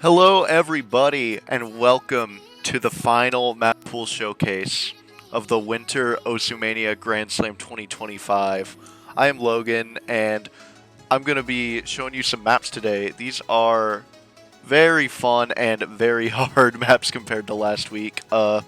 Hello everybody, and welcome to the final map pool showcase of the Winter Osumania Grand Slam 2025. I am Logan, and I'm going to be showing you some maps today. These are very fun and very hard maps compared to last week. Not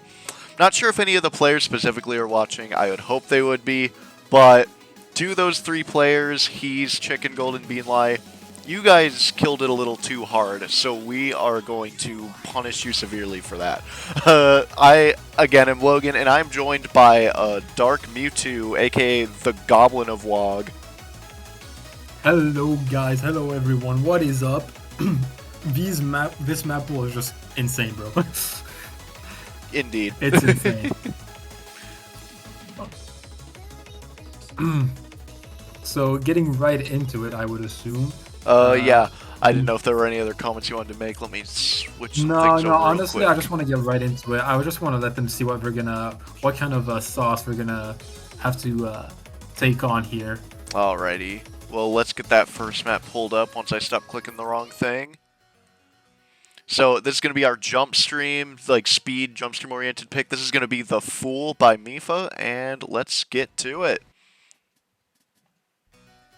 sure if any of the players specifically are watching. I would hope they would be, but to those 3 players, he's Chicken, Golden, Beanlie. You guys killed it a little too hard, so we are going to punish you severely for that. I, again, am Logan, and I'm joined by Dark Mewtwo, aka the Goblin of Wog. Hello guys, hello everyone, what is up? This map pool is just insane, bro. Indeed. It's insane. So getting right into it, I would assume. Yeah. I didn't know if there were any other comments you wanted to make. Let me switch some things over real honestly, quick. I just want to get right into it. I just want to let them see what kind of sauce we're gonna have to take on here. Alrighty. Well, let's get that first map pulled up once I stop clicking the wrong thing. So this is going to be our jump stream, like speed jump stream oriented pick. This is going to be The Fool by Mifa, and let's get to it.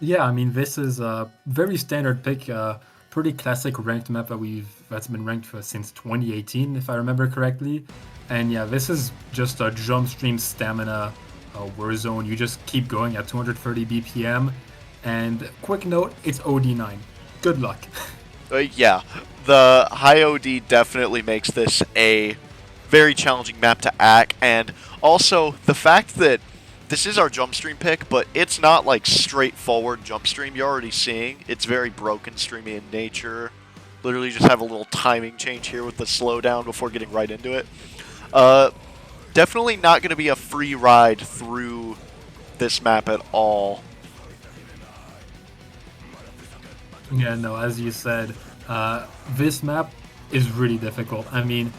Yeah, I mean, this is a very standard pick, pretty classic ranked map that's been ranked since 2018, if I remember correctly. And yeah, this is just a jump stream stamina war zone. You just keep going at 230 BPM. And quick note, it's OD9. Good luck. Yeah, the high OD definitely makes this a very challenging map to act, and also the fact that this is our jump stream pick, but it's not like straightforward jump stream. You're already seeing it's very broken streamy in nature. Literally just have a little timing change here with the slowdown before getting right into it. Definitely not going to be a free ride through this map at all. Yeah, no, as you said, this map is really difficult. I mean,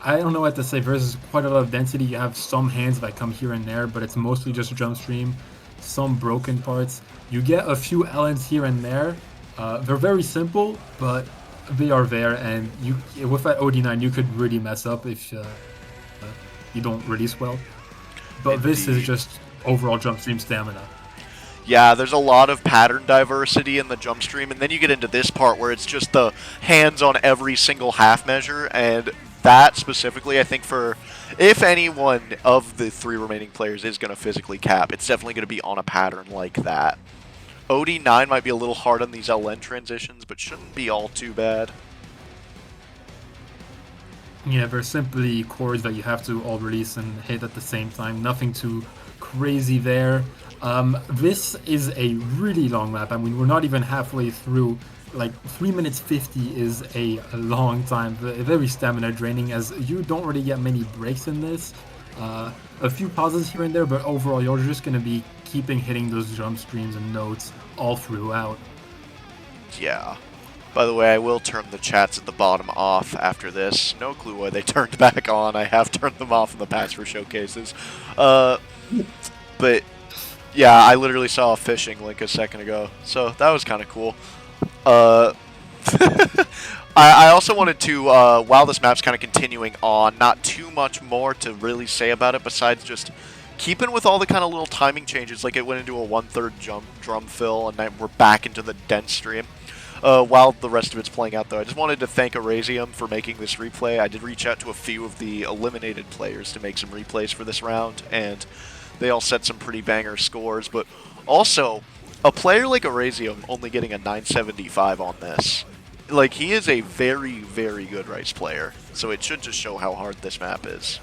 I don't know what to say. There's quite a lot of density. You have some hands that come here and there, but it's mostly just jump stream. Some broken parts. You get a few elements here and there. They're very simple, but they are there. And with that OD9, you could really mess up if you don't release well. But Indeed. This is just overall jump stream stamina. Yeah, there's a lot of pattern diversity in the jump stream, and then you get into this part where it's just the hands on every single half measure, and that specifically, I think if any one of the 3 remaining players is going to physically cap, it's definitely going to be on a pattern like that. OD9 might be a little hard on these LN transitions, but shouldn't be all too bad. Yeah, they're simply chords that you have to all release and hit at the same time. Nothing too crazy there. This is a really long map. I mean, we're not even halfway through. Like 3 minutes 50 is a long time, very stamina draining, as you don't really get many breaks in this. A few pauses here and there, but overall you're just going to be hitting those jump streams and notes all throughout. Yeah. By the way, I will turn the chats at the bottom off after this. No clue why they turned back on. I have turned them off in the past for showcases. But yeah, I literally saw a fishing link a second ago, so that was kind of cool. I also wanted to, while this map's kind of continuing on, not too much more to really say about it besides just keeping with all the kind of little timing changes, like it went into a 1/3 drum fill, and then we're back into the dense stream. While the rest of it's playing out, though, I just wanted to thank Erazium for making this replay. I did reach out to a few of the eliminated players to make some replays for this round, and they all set some pretty banger scores, but also a player like Erazium only getting a 975 on this. Like, he is a very, very good Rice player, so it should just show how hard this map is.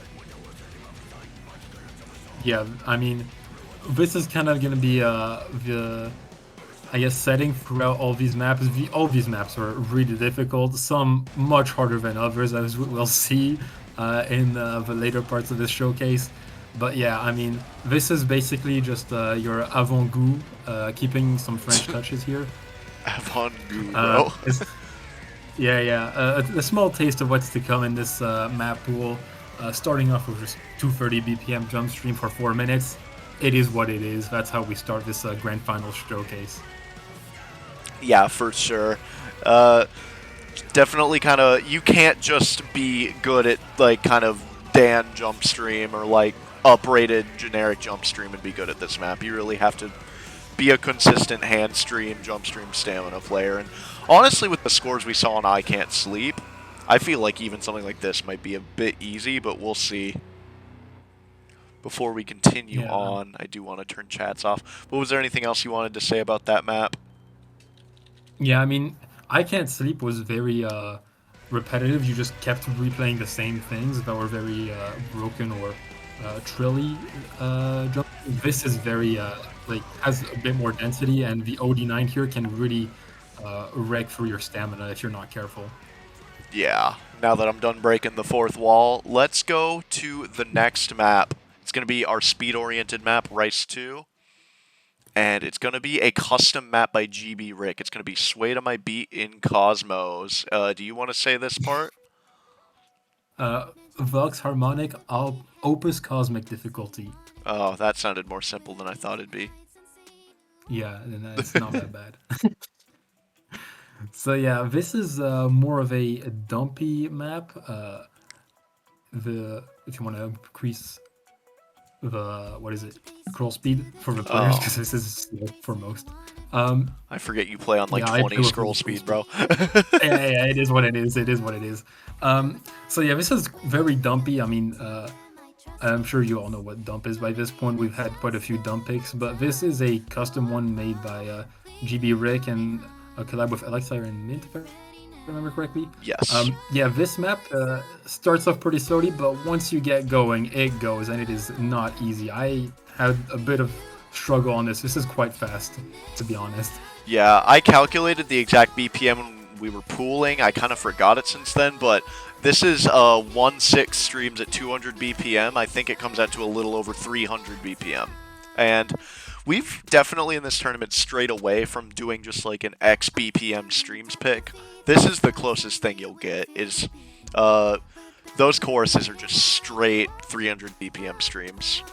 Yeah, I mean, this is kind of going to be the, I guess, setting throughout all these maps. All these maps are really difficult, some much harder than others, as we'll see in the later parts of this showcase. But yeah, I mean, this is basically just your avant-goût, keeping some French touches here. Avant-goût, bro. A small taste of what's to come in this map pool. Starting off with just 230 BPM jump stream for 4 minutes. It is what it is. That's how we start this grand final showcase. Yeah, for sure. Definitely kind of, you can't just be good at, like, kind of Dan jump stream or, like, uprated generic jump stream and be good at this map. You really have to be a consistent hand stream, jump stream stamina player. And honestly, with the scores we saw on I Can't Sleep, I feel like even something like this might be a bit easy, but we'll see. before we continue Yeah. on, I do want to turn chats off. But was there anything else you wanted to say about that map? Yeah, I mean, I Can't Sleep was very repetitive. You just kept replaying the same things that were very broken or trilly jump. This is very like has a bit more density, and the OD9 here can really wreck through your stamina if you're not careful. Yeah, now that I'm done breaking the fourth wall, let's go to the next map. It's going to be our speed-oriented map, Rice 2. And it's going to be a custom map by GB Rick. It's going to be Sway to My Beat in Cosmos. Do you want to say this part? Vox Harmonic Opus Cosmic difficulty. Oh, that sounded more simple than I thought it'd be. Yeah, and it's not that bad. So yeah, this is more of a dumpy map. The If you want to increase the what is it scroll speed for the players, because this is slow for most. I forget you play on like Yeah, I 20 play with scroll speed, bro. yeah, it is what it is. It is what it is. So yeah, this is very dumpy. I mean, I'm sure you all know what dump is by this point. We've had quite a few dump picks, but this is a custom one made by GB Rick and a collab with Elixir and Mint, if I remember correctly. Yes. Yeah, this map starts off pretty slowly, but once you get going, it goes, and it is not easy. I had a bit of struggle on this. This is quite fast, to be honest. Yeah, I calculated the exact BPM when we were pooling. I kind of forgot it since then, but this is 1/6 streams at 200 BPM. I think it comes out to a little over 300 BPM. And we've definitely in this tournament strayed away from doing just like an X BPM streams pick. This is the closest thing you'll get, is those choruses are just straight 300 BPM streams.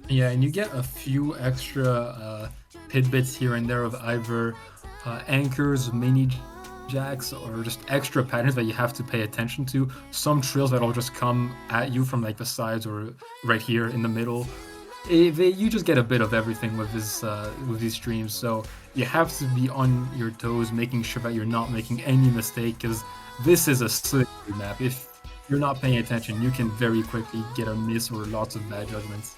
Yeah, and you get a few extra tidbits here and there of either anchors, mini jacks, or just extra patterns that you have to pay attention to. Some trills that'll just come at you from like the sides or right here in the middle. You just get a bit of everything with these streams, so you have to be on your toes, making sure that you're not making any mistake, because this is a slippery map. If you're not paying attention, you can very quickly get a miss or lots of bad judgments.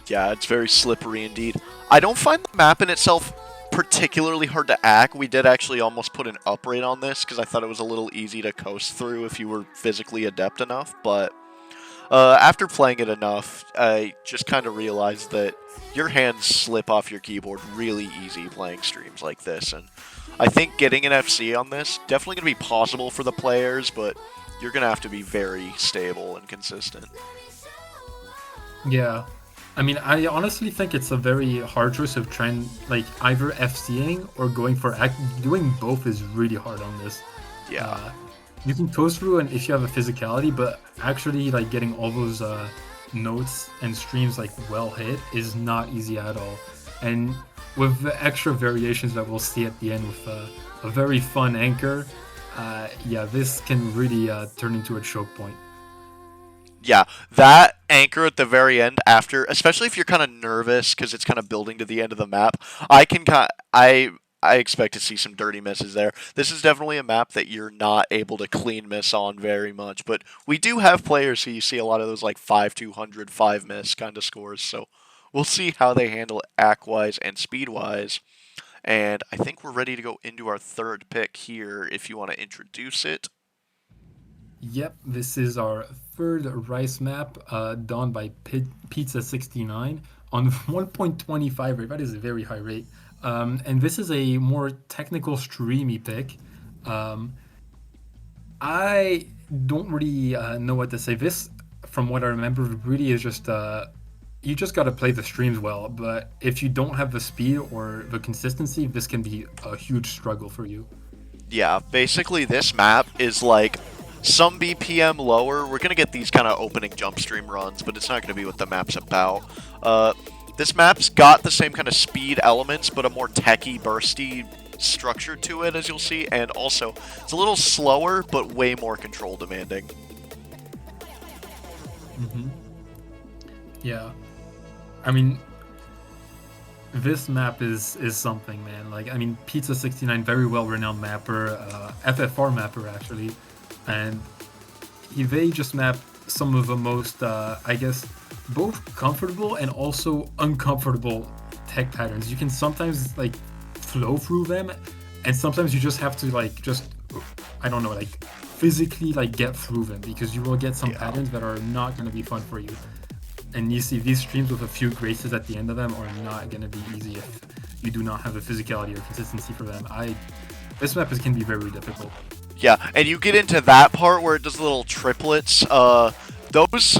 Yeah, it's very slippery indeed. I don't find the map in itself particularly hard to hack. We did actually almost put an uprate on this because I thought it was a little easy to coast through if you were physically adept enough, but after playing it enough, I just kind of realized that your hands slip off your keyboard really easy playing streams like this, and I think getting an FC on this definitely going to be possible for the players, but you're going to have to be very stable and consistent. Yeah. I mean, I honestly think it's a very hard choice of trying, like, either FCing or going for doing both is really hard on this. Yeah. You can coast through and if you have a physicality, but actually, like, getting all those notes and streams, like, well hit is not easy at all. And with the extra variations that we'll see at the end with a very fun anchor, yeah, this can really turn into a choke point. Yeah, that anchor at the very end after, especially if you're kind of nervous because it's kind of building to the end of the map, I expect to see some dirty misses there. This is definitely a map that you're not able to clean miss on very much, but we do have players who you see a lot of those like 5-200, 5 miss kind of scores, so we'll see how they handle it act-wise and speed-wise. And I think we're ready to go into our third pick here if you want to introduce it. Yep, this is our third rice map done by Pizza69 on 1.25 rate. That is a very high rate. And this is a more technical streamy pick. I don't really know what to say. This, from what I remember, really is just you just got to play the streams well. But if you don't have the speed or the consistency, this can be a huge struggle for you. Yeah, basically this map is like some BPM lower. We're going to get these kind of opening jump stream runs, but it's not going to be what the map's about. This map's got the same kind of speed elements, but a more techy, bursty structure to it, as you'll see, and also it's a little slower, but way more control demanding. Mm-hmm. Yeah. I mean, this map is something, man. Like, I mean, Pizza69, very well-renowned mapper, FFR mapper, actually. And they just map some of the most, I guess, both comfortable and also uncomfortable tech patterns. You can sometimes like flow through them, and sometimes you just have to like just, I don't know, like physically like get through them because you will get some Yeah. patterns that are not going to be fun for you. And you see these streams with a few graces at the end of them are not going to be easy if you do not have the physicality or consistency for them. I This map can be very difficult. Yeah, and you get into that part where it does little triplets. Those,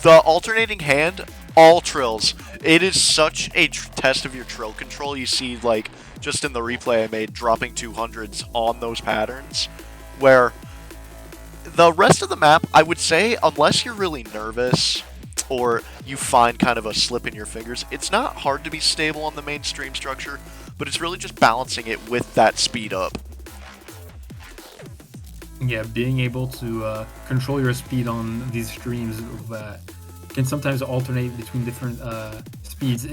the alternating hand, all trills. It is such a test of your trill control. You see, like, just in the replay I made, dropping 200s on those patterns, where the rest of the map, I would say, unless you're really nervous or you find kind of a slip in your fingers, it's not hard to be stable on the main stream structure, but it's really just balancing it with that speed up. Yeah, being able to control your speed on these streams that can sometimes alternate between different speeds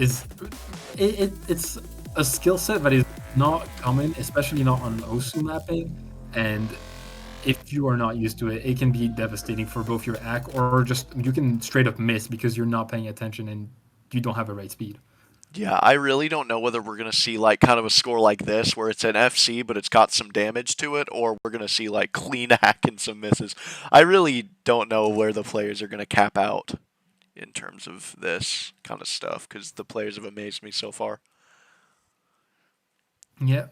it's a skill set that is not common, especially not on Osu mapping. And if you are not used to it, it can be devastating for both your act or just you can straight up miss because you're not paying attention and you don't have the right speed. Yeah, I really don't know whether we're going to see like kind of a score like this where it's an FC but it's got some damage to it, or we're going to see like clean hack and some misses. I really don't know where the players are going to cap out in terms of this kind of stuff because the players have amazed me so far. Yeah.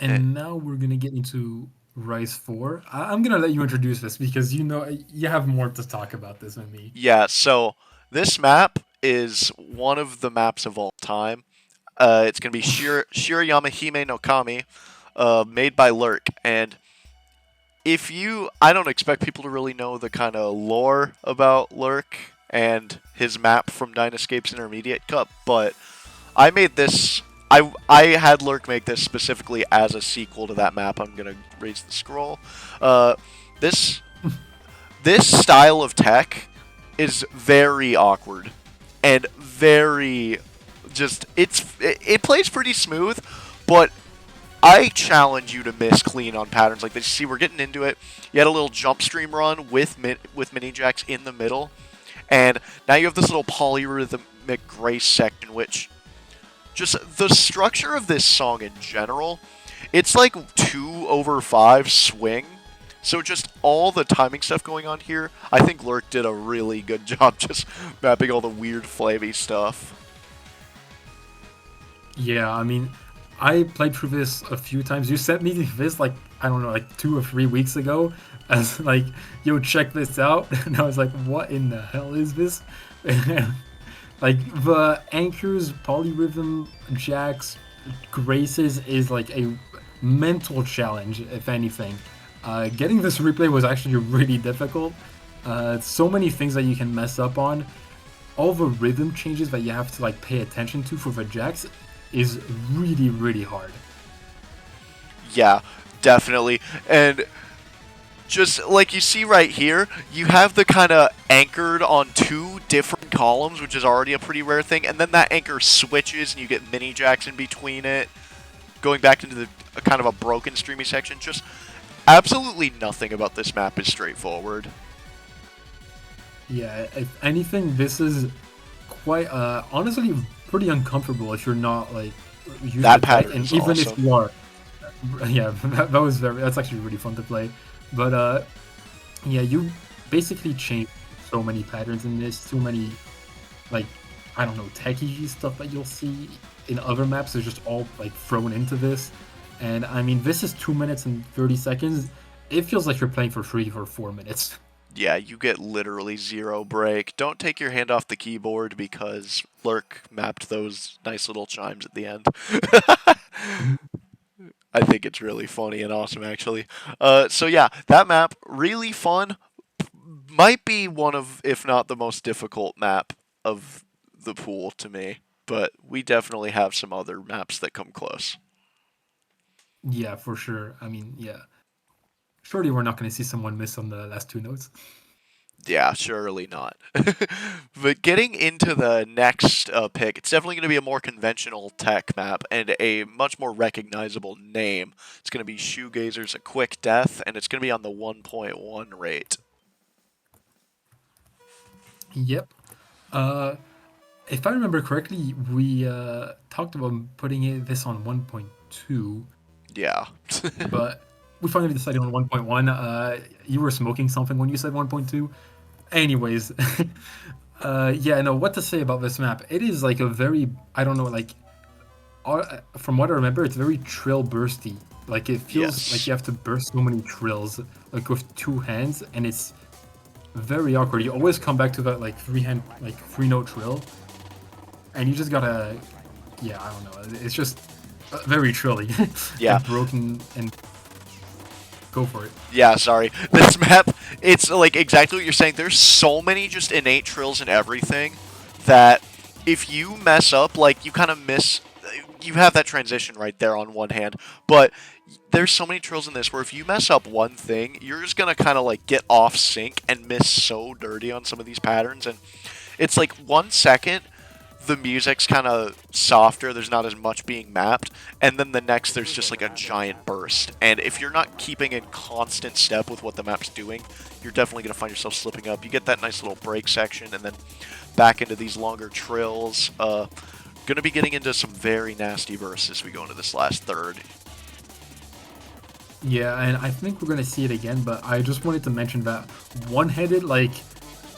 Eh, And now we're gonna get into Rise 4. I'm gonna let you introduce this because you know you have more to talk about this than me. yeah, so this map is one of the maps of all time. It's going to be Shirayama Hime no Kami, made by Lurk, and if you, I don't expect people to really know the kind of lore about Lurk and his map from Dynascape's Intermediate Cup, but I made this. I had Lurk make this specifically as a sequel to that map. I'm gonna raise the scroll. Uh, this this style of tech is very awkward and very just it plays pretty smooth, but I challenge you to miss clean on patterns like this. See, we're getting into it. You had a little jump stream run with mini jacks in the middle, and now you have this little polyrhythmic grace section, which just the structure of this song in general, it's like 2/5 swing. So just all the timing stuff going on here, I think Lurk did a really good job just mapping all the weird flamey stuff. Yeah, I mean, I played through this a few times. You sent me this like I don't know, like 2 or 3 weeks ago, as like, yo, check this out, and I was like, what in the hell is this? Like the anchors, polyrhythm, jacks, graces is like a mental challenge, if anything. Getting this replay was actually really difficult. So many things that you can mess up on. All the rhythm changes that you have to like pay attention to for the jacks is really really hard. Yeah, definitely. And just like you see right here, you have the kind of anchored on two different columns, which is already a pretty rare thing, and then that anchor switches and you get mini jacks in between it, going back into the kind of a broken streamy section. Just absolutely nothing about this map is straightforward. Yeah, if anything, this is quite honestly pretty uncomfortable if you're not like used to That tech, pattern and is even if awesome. you are, yeah, that was that's actually really fun to play. But yeah, you basically change so many patterns in this, too many like I don't know techie stuff that you'll see in other maps is just all like thrown into this. And I mean, this is 2 minutes and 30 seconds. It feels like you're playing for free for 4 minutes. Yeah, you get literally zero break. Don't take your hand off the keyboard because Lurk mapped those nice little chimes at the end. I think it's really funny and awesome, actually. So yeah, that map really fun. Might be one of, if not the most difficult map of the pool to me. But we definitely have some other maps that come close. Yeah, for sure. I mean, yeah. Surely we're not going to see someone miss on the last two notes. Yeah, surely not. But getting into the next pick, it's definitely going to be a more conventional tech map and a much more recognizable name. It's going to be Shoegazer's A Quick Death, and it's going to be on the 1.1 rate. Yep. Uh, if I remember correctly, we talked about putting this on 1.2, Yeah. but we finally decided on 1.1. You were smoking something when you said 1.2. Anyways, yeah, no, what to say about this map? It is like a very, I don't know, like, from what I remember, it's very trill bursty. Like, it feels like Yes. you have to burst so many trills, like, with two hands, and it's very awkward. You always come back to that, like, like, three note trill, and you just gotta, yeah, I don't know. It's just very trilly Yeah. and broken, and go for it. Yeah, sorry. This map, it's like exactly what you're saying. There's so many just innate trills and everything that if you mess up, like you kind of miss. You have that transition right there on one hand, but there's so many trills in this where if you mess up one thing, you're just gonna kind of like get off sync and miss so dirty on some of these patterns. And it's like 1 second the music's kind of softer, there's not as much being mapped, and then the next there's just like a giant burst. And if you're not keeping in constant step with what the map's doing, you're definitely going to find yourself slipping up. You get that nice little break section, and then back into these longer trills. Going to be getting into some very nasty bursts as we go into this last third. Yeah, and I think we're gonna see it again, but I just wanted to mention that one-headed, like,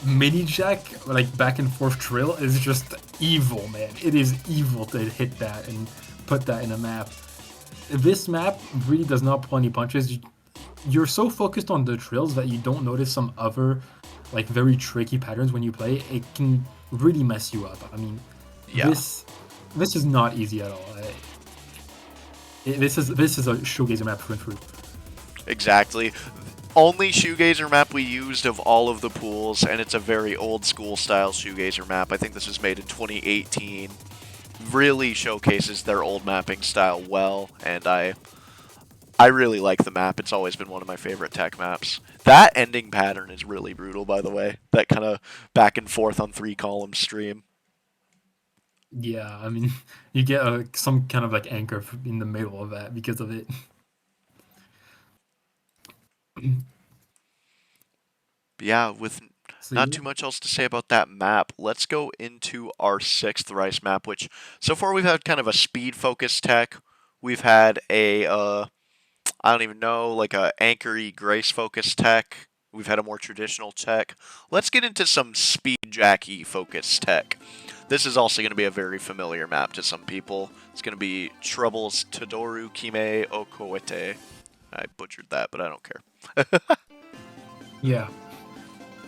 mini jack, like back and forth trill is just evil, man. It is evil to hit that and put that in a map. This map really does not pull any punches. You're so focused on the trills that you don't notice some other, like, very tricky patterns when you play. It can really mess you up. I mean, Yeah, this this is not easy at all. This is a shoegazer map through and through. exactly. Only shoegazer map we used of all of the pools, and it's a very old school style shoegazer map. I think this was made in 2018. Really showcases their old mapping style well, and I really like the map. It's always been one of my favorite tech maps. That ending pattern is really brutal, by the way. That kind of back and forth on 3 column stream. Yeah, I mean, you get some kind of like anchor in the middle of that because of it. But yeah, with So not yeah, too much else to say about that map, let's go into our sixth rice map, which so far we've had kind of a speed focused tech. We've had a I don't even know, like a anchory grace focused tech. We've had a more traditional tech. Let's get into some speed jacky focused tech. This is also going to be a very familiar map to some people. It's going to be Trouble's Todoru Kime Okoete. I butchered that, but I don't care. yeah.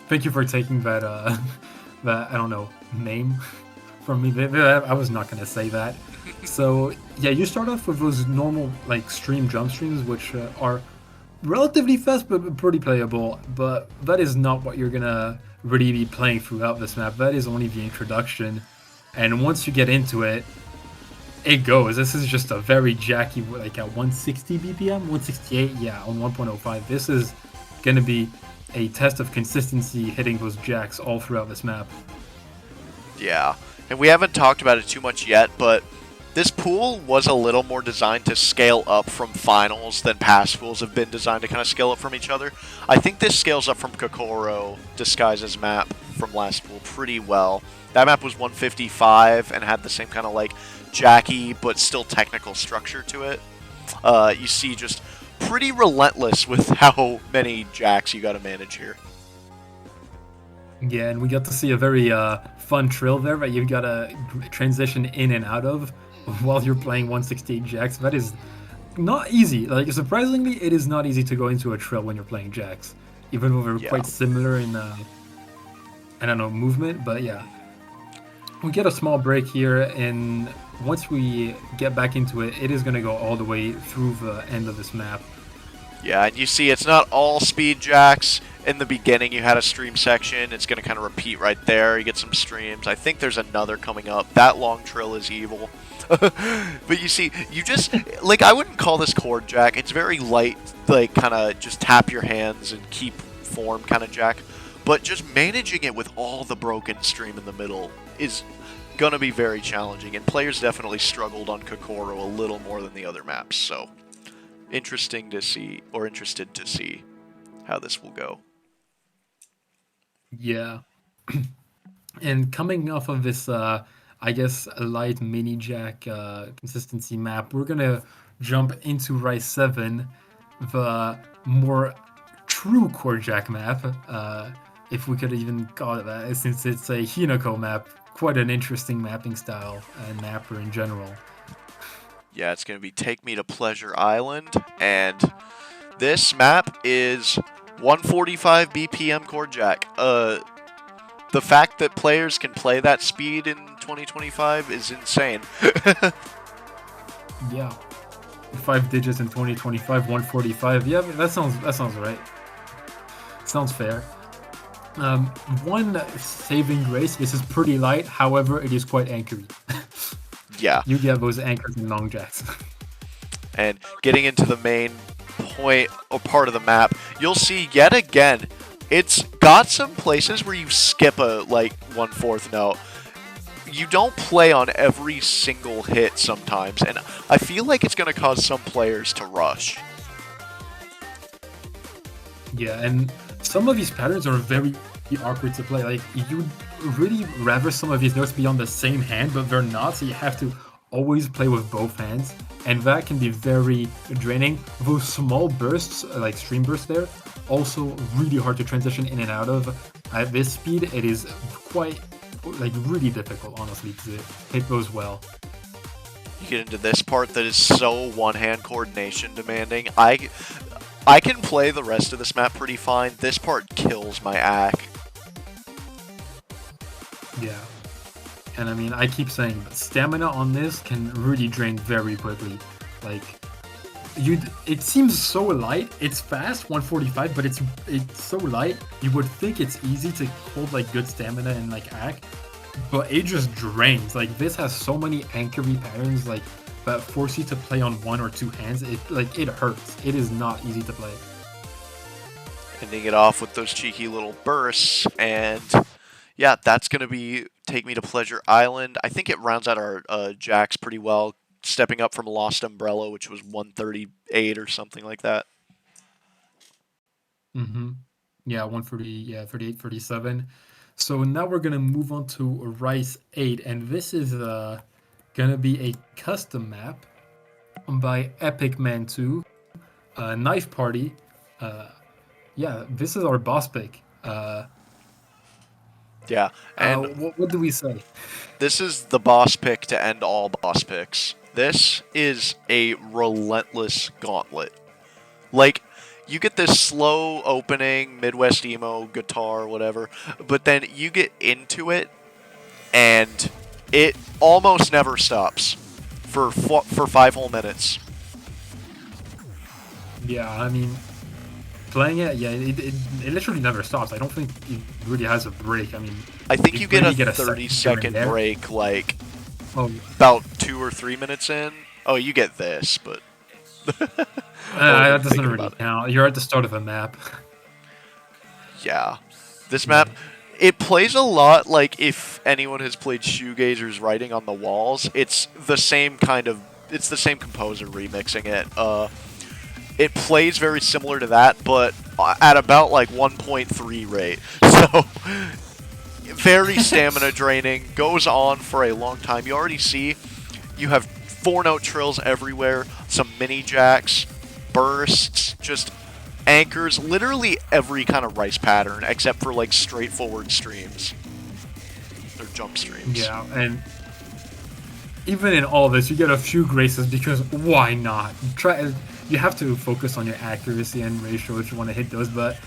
Thank you for taking that that I don't know name from me. I was not gonna say that. So yeah, you start off with those normal like stream jump streams, which are relatively fast but pretty playable. But that is not what you're gonna really be playing throughout this map. That is only the introduction, and once you get into it, it goes. This is just a very jacky, like at 160 BPM, 168, yeah, on 1.05. This is gonna be a test of consistency hitting those jacks all throughout this map. Yeah, and we haven't talked about it too much yet, but this pool was a little more designed to scale up from finals than past pools have been designed to kind of scale up from each other. I think this scales up from Kokoro Disguise's map from last pool pretty well. That map was 155 and had the same kind of like jacky but still technical structure to it. You see just pretty relentless with how many jacks you got to manage here. Yeah, and we got to see a very fun trill there that you gotta transition in and out of while you're playing 168 jacks. That is not easy. Like surprisingly, it is not easy to go into a trill when you're playing jacks, even though they're Yeah. quite similar in I don't know movement. But yeah, we get a small break here, and once we get back into it, it is gonna go all the way through the end of this map. Yeah, and you see it's not all speed jacks. In the beginning, you had a stream section. It's going to kind of repeat right there. You get some streams. I think there's another coming up. That long trill is evil. But you see, you just, like, I wouldn't call this chord jack. It's very light, like, kind of just tap your hands and keep form kind of jack. But just managing it with all the broken stream in the middle is going to be very challenging. And players definitely struggled on Kokoro a little more than the other maps. So, interesting to see, or interested to see how this will go. Yeah. And coming off of this, I guess, a light mini jack consistency map, we're gonna jump into Rise 7, the more true core jack map, if we could even call it that, since it's a Hinako map. Quite an interesting mapping style and mapper in general. Yeah, it's going to be Take Me to Pleasure Island, and this map is 145 BPM core jack. The fact that players can play that speed in 2025 is insane. Yeah, 5 digits in 2025, 145. Yeah, that sounds right. Sounds fair. One saving grace. This is pretty light. However, it is quite anchory. Yeah, You get those anchors in long jacks. and getting into the main point or part of the map, you'll see yet again, it's got some places where you skip a, like, 1/4 note. You don't play on every single hit sometimes, and I feel like it's going to cause some players to rush. Yeah, and some of these patterns are very awkward to play. Like, you'd really rather some of these notes be on the same hand, but they're not, so you have to always play with both hands, and that can be very draining. Those small bursts, like stream bursts there, also really hard to transition in and out of. At this speed, it is quite, like, really difficult, honestly, to hit those well. You get into this part that is so one-hand coordination demanding. I can play the rest of this map pretty fine. This part kills my ack. Yeah. And I mean, I keep saying, but stamina on this can really drain very quickly. Like, it seems so light. It's fast, 145, but it's so light. You would think it's easy to hold like good stamina and like act, but it just drains. Like, this has so many anchory patterns like that force you to play on one or two hands. It hurts. It is not easy to play. Ending it off with those cheeky little bursts, and yeah, that's going to be Take Me to Pleasure Island. I think it rounds out our jacks pretty well, stepping up from Lost Umbrella, which was 138 or something like that. Mm-hmm. Yeah, 140, yeah, 38, 37. So now we're gonna move on to Rice 8, and this is gonna be a custom map by Epic Man 2, Knife Party. Uh, yeah, this is our boss pick. Yeah, and What do we say? this is the boss pick to end all boss picks. This is a relentless gauntlet. Like, you get this slow opening, Midwest emo, guitar, whatever, but then you get into it, and it almost never stops for 5 whole minutes. Yeah, I mean, playing it, yeah, it literally never stops. I don't think it really has a break. I mean, I think you get really a second 30-second there. break, like, Oh, about 2 or 3 minutes in. Oh, you get this, but... that doesn't really count. You're at the start of a map. Yeah. This map, it plays a lot like if anyone has played Shoegazer's Writing on the Walls. It's the same composer remixing it. It plays very similar to that, but at about like 1.3 rate. So, very stamina draining, goes on for a long time. You already see you have 4-note trills everywhere, some mini jacks, bursts, just anchors, literally every kind of Rice pattern except for like straightforward streams or jump streams. Yeah, and even in all this, you get a few graces because why not? You have to focus on your accuracy and ratio if you want to hit those, but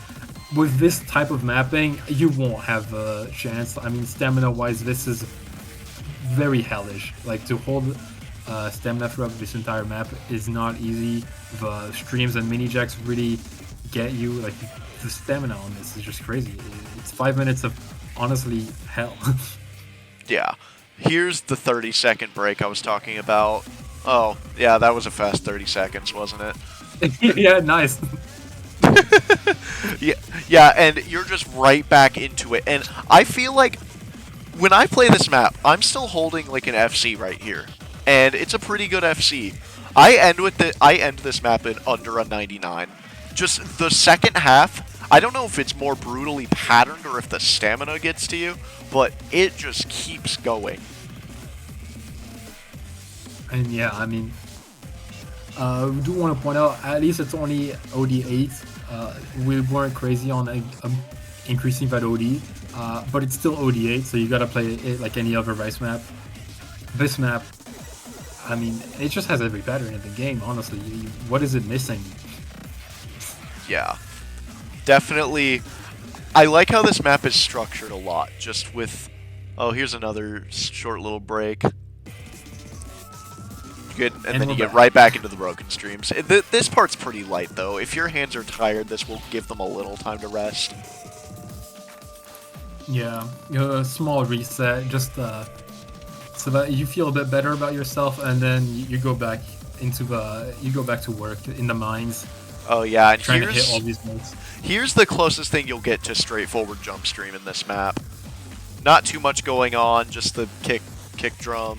with this type of mapping, you won't have a chance. I mean, stamina-wise, this is very hellish. Like, to hold stamina throughout this entire map is not easy. The streams and mini jacks really get you. Like, the stamina on this is just crazy. It's 5 minutes of honestly hell. Yeah. Here's the 30-second break I was talking about. Oh, yeah, that was a fast 30 seconds, wasn't it? Yeah, nice. Yeah, and you're just right back into it. And I feel like when I play this map, I'm still holding like an FC right here, and it's a pretty good FC. I end this map in under a 99. Just the second half, I don't know if it's more brutally patterned or if the stamina gets to you, but it just keeps going. And yeah, I mean, we do want to point out, at least it's only OD8. We weren't crazy on increasing that OD, but it's still OD8, so you gotta play it like any other Rice map. This map, I mean, it just has every pattern in the game, honestly. What is it missing? Yeah. Definitely. I like how this map is structured a lot, just with... Oh, here's another short little break. Good, and then you get right back into the broken streams. This part's pretty light, though. If your hands are tired, this will give them a little time to rest. Yeah, a small reset, just so that you feel a bit better about yourself, and then you go back into to work in the mines. Oh yeah, and trying to hit all these modes. Here's the closest thing you'll get to straightforward jump stream in this map. Not too much going on, just the kick drum.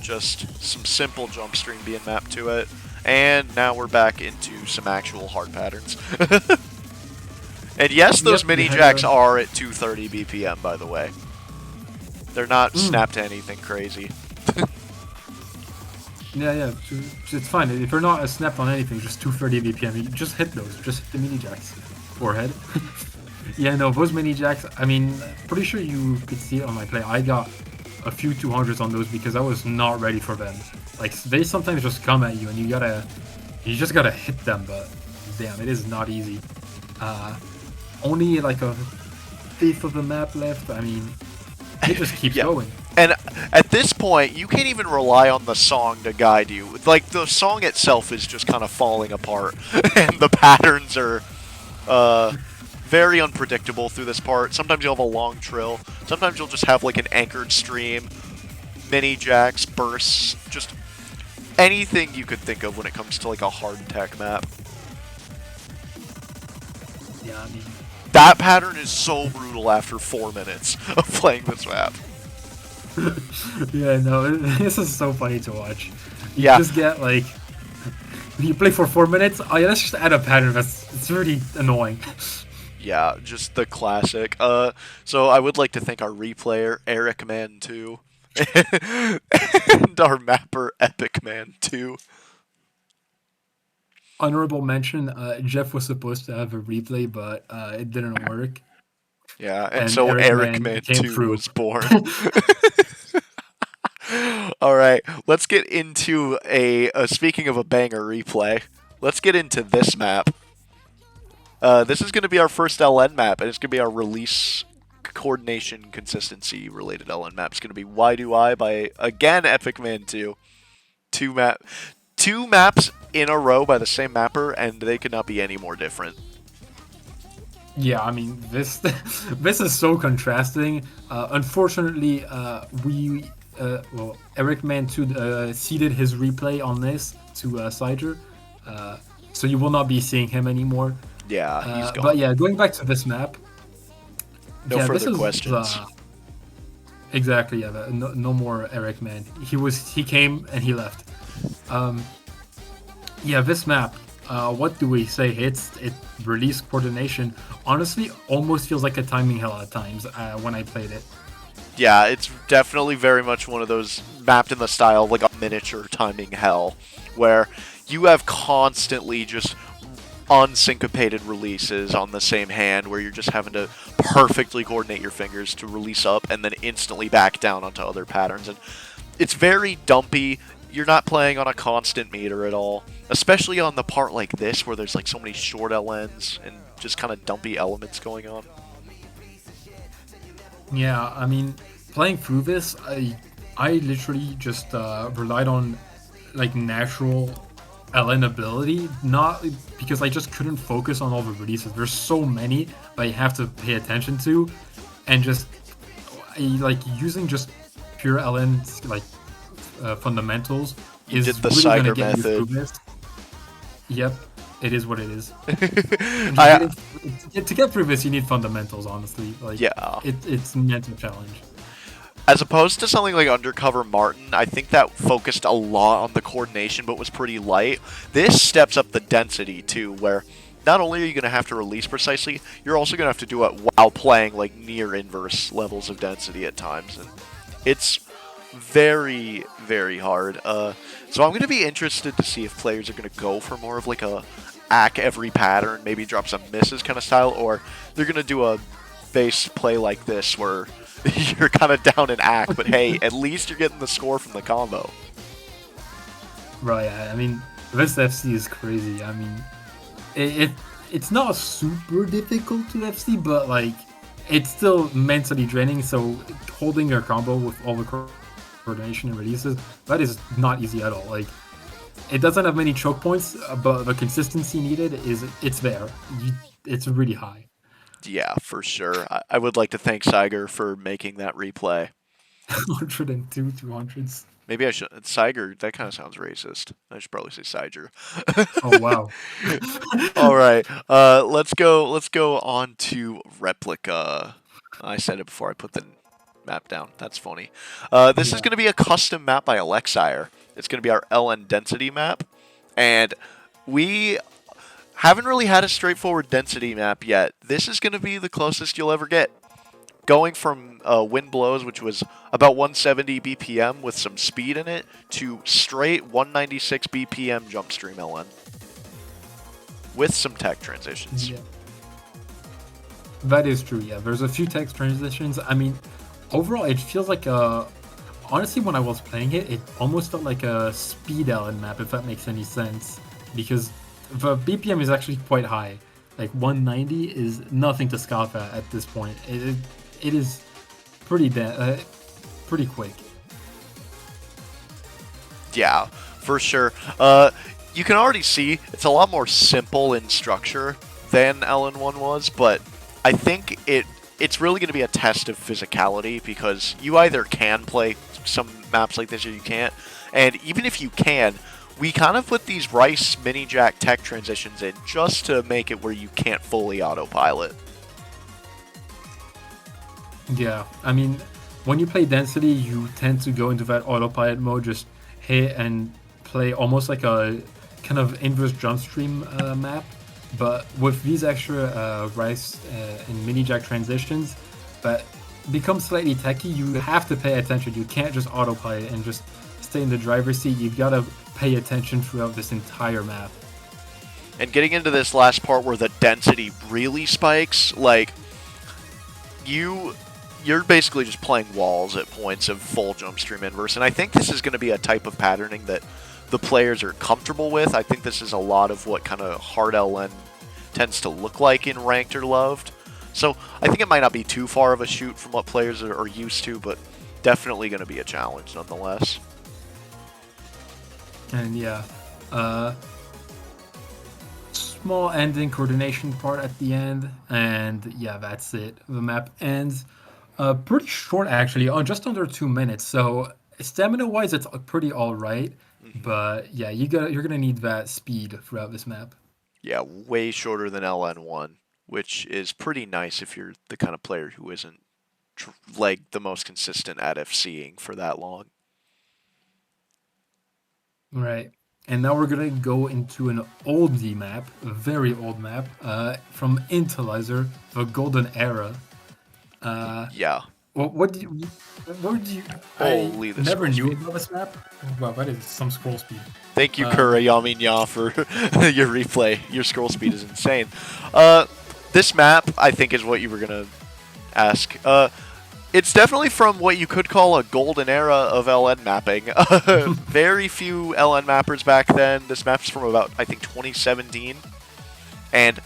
Just some simple jump stream being mapped to it. And now we're back into some actual hard patterns. And yes, those mini jacks are at 230 BPM, by the way. They're not snapped to anything crazy. Yeah, it's fine. If you're not snapped on anything, just 230 BPM, you just hit those. Just hit the mini jacks. Forehead. Yeah, no, those mini jacks, I mean, pretty sure you could see it on my play. I got a few 200s on those because I was not ready for them. Like, they sometimes just come at you and you just gotta hit them, but damn, it is not easy. Only like a fifth of the map left. I mean, it just keeps going. And at this point, you can't even rely on the song to guide you. Like, the song itself is just kind of falling apart, and the patterns are very unpredictable through this part. Sometimes you'll have a long trill. Sometimes you'll just have, like, an anchored stream, mini jacks, bursts, just anything you could think of when it comes to, like, a hard tech map. Yeah, I mean... That pattern is so brutal after 4 minutes of playing this map. Yeah, no, this is so funny to watch. You Yeah. just get, like... You play for 4 minutes, oh yeah, let's just add a pattern. It's really annoying. Yeah, just the classic. So I would like to thank our replayer, Eric Man 2, and our mapper, Epic Man 2. Honorable mention, Jeff was supposed to have a replay, but it didn't work. Yeah, and so Eric Man 2 was born. Alright, let's get into speaking of a banger replay, let's get into this map. This is going to be our first LN map, and it's going to be our release coordination consistency related LN map. It's going to be Why Do I by, again, Epic Man 2. Two maps in a row by the same mapper, and they could not be any more different. Yeah, I mean, this this is so contrasting. Unfortunately, Eric Man 2 ceded his replay on this to Cider, so you will not be seeing him anymore. Yeah, he's gone. But yeah, going back to this map. No further questions. Exactly, yeah, no more Eric Man. He came and he left. Yeah, this map, what do we say? It release coordination honestly almost feels like a timing hell at times when I played it. Yeah, it's definitely very much one of those mapped in the style of like a miniature timing hell, where you have constantly just unsyncopated releases on the same hand, where you're just having to perfectly coordinate your fingers to release up and then instantly back down onto other patterns. And it's very dumpy. You're not playing on a constant meter at all, especially on the part like this where there's like so many short LNs and just kind of dumpy elements going on. Yeah, I mean, playing through this, I literally just relied on like natural LN ability, not because I just couldn't focus on all the releases. There's so many that you have to pay attention to, and just like using just pure LN like fundamentals is did the really Cyger gonna get method. you through this. Yep, it is what it is. To get through this, you need fundamentals, honestly. Like, yeah, it's a mental challenge. As opposed to something like Undercover Martin, I think that focused a lot on the coordination but was pretty light. This steps up the density too, where not only are you going to have to release precisely, you're also going to have to do it while playing like near inverse levels of density at times, and it's very, very hard. So I'm going to be interested to see if players are going to go for more of like a ack every pattern, maybe drop some misses kind of style, or they're going to do a base play like this where you're kind of down an ack, but hey, at least you're getting the score from the combo. Right. I mean, this FC is crazy. I mean, it's not super difficult to FC, but like it's still mentally draining. So holding your combo with all the coordination and releases, that is not easy at all. Like it doesn't have many choke points, but the consistency needed it's there. It's really high. Yeah, for sure. I would like to thank Seiger for making that replay. 102 200s. Maybe I should. Seiger, that kind of sounds racist. I should probably say Seiger. Oh wow. All right. Let's go. Let's go on to replica. I said it before I put the map down. That's funny. This is going to be a custom map by Alexire. It's going to be our LN density map, and we haven't really had a straightforward density map yet. This is going to be the closest you'll ever get. Going from wind blows, which was about 170 BPM with some speed in it, to straight 196 BPM jump stream LN. With some tech transitions. Yeah. That is true, yeah. There's a few tech transitions. I mean, overall, it feels like a... Honestly, when I was playing it, it almost felt like a speed LN map, if that makes any sense. Because the BPM is actually quite high. Like, 190 is nothing to scoff at this point. It is pretty quick. Yeah, for sure. You can already see it's a lot more simple in structure than LN1 was, but I think it's really going to be a test of physicality, because you either can play some maps like this or you can't. And even if you can, we kind of put these Rice Mini Jack tech transitions in just to make it where you can't fully autopilot. Yeah, I mean, when you play Density, you tend to go into that autopilot mode, just hit and play almost like a kind of inverse jump stream map. But with these extra Rice and Mini Jack transitions, that becomes slightly techy. You have to pay attention. You can't just autopilot and just stay in the driver's seat. You've got to pay attention throughout this entire map. And getting into this last part where the density really spikes, like, you're basically just playing walls at points of full jump stream inverse, and I think this is going to be a type of patterning that the players are comfortable with. I think this is a lot of what kind of hard LN tends to look like in ranked or loved. So I think it might not be too far of a shoot from what players are used to, but definitely going to be a challenge nonetheless. And yeah, small ending coordination part at the end, and yeah, that's it. The map ends. Pretty short actually, just under 2 minutes. So stamina wise, it's pretty all right. But yeah, you're gonna need that speed throughout this map. Yeah, way shorter than LN1, which is pretty nice if you're the kind of player who isn't like the most consistent at FCing for that long. Right. And now we're gonna go into an oldie map, a very old map, from Intelizer, the Golden Era. Yeah. What do you? Holy, I never knew about this map. Wow, that is some scroll speed. Thank you, Kurayaminya, for your replay. Your scroll speed is insane. This map, I think, is what you were gonna ask. It's definitely from what you could call a golden era of LN mapping. Very few LN mappers back then. This map's from about, I think, 2017. And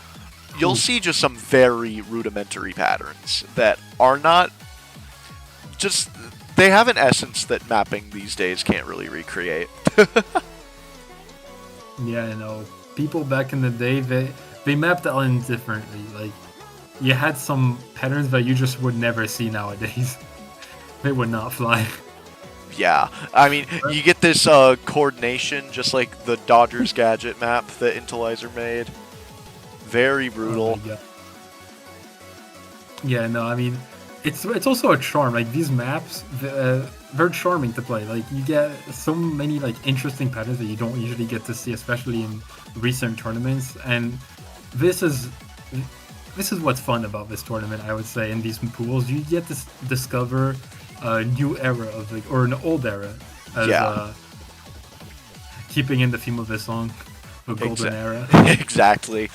you'll see just some very rudimentary patterns that are not just... They have an essence that mapping these days can't really recreate. Yeah, I know. People back in the day, they mapped LN differently. Like, you had some patterns that you just would never see nowadays. They would not fly. Yeah, I mean, you get this coordination, just like the Dodgers gadget map that Intelizer made. Very brutal. Yeah, no, I mean, it's also a charm. Like, these maps, they're charming to play. Like, you get so many like interesting patterns that you don't usually get to see, especially in recent tournaments. And this is this is what's fun about this tournament, I would say. In these pools, you get to discover a new era of or an old era, as Yeah. keeping in the theme of this song, the golden era. Exactly.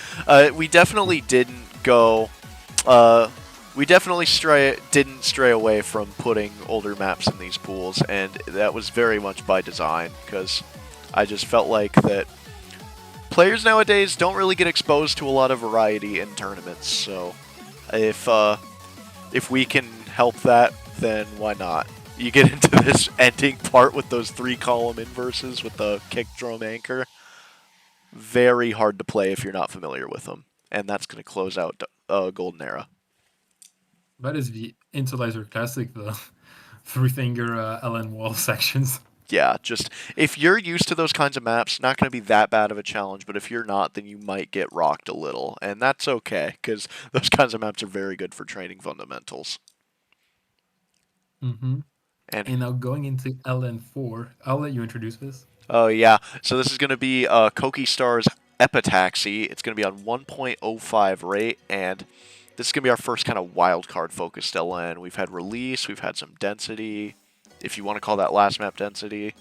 We definitely didn't go. We definitely didn't stray away from putting older maps in these pools, and that was very much by design, because I just felt like that players nowadays don't really get exposed to a lot of variety in tournaments. So if we can help that, then why not? You get into this ending part with those 3-column inverses with the kick drum anchor. Very hard to play if you're not familiar with them, and that's going to close out Golden Era. That is the Interlizer Classic, the three-finger LN wall sections. Yeah, just if you're used to those kinds of maps, not going to be that bad of a challenge, but if you're not, then you might get rocked a little, and that's okay, because those kinds of maps are very good for training fundamentals. Mm-hmm. And now going into LN4, I'll let you introduce this. oh yeah, so this is going to be Koki Star's Epitaxy. It's going to be on 1.05 rate, and this is going to be our first kind of wildcard focused LN. We've had release, we've had some density, if you want to call that last map density.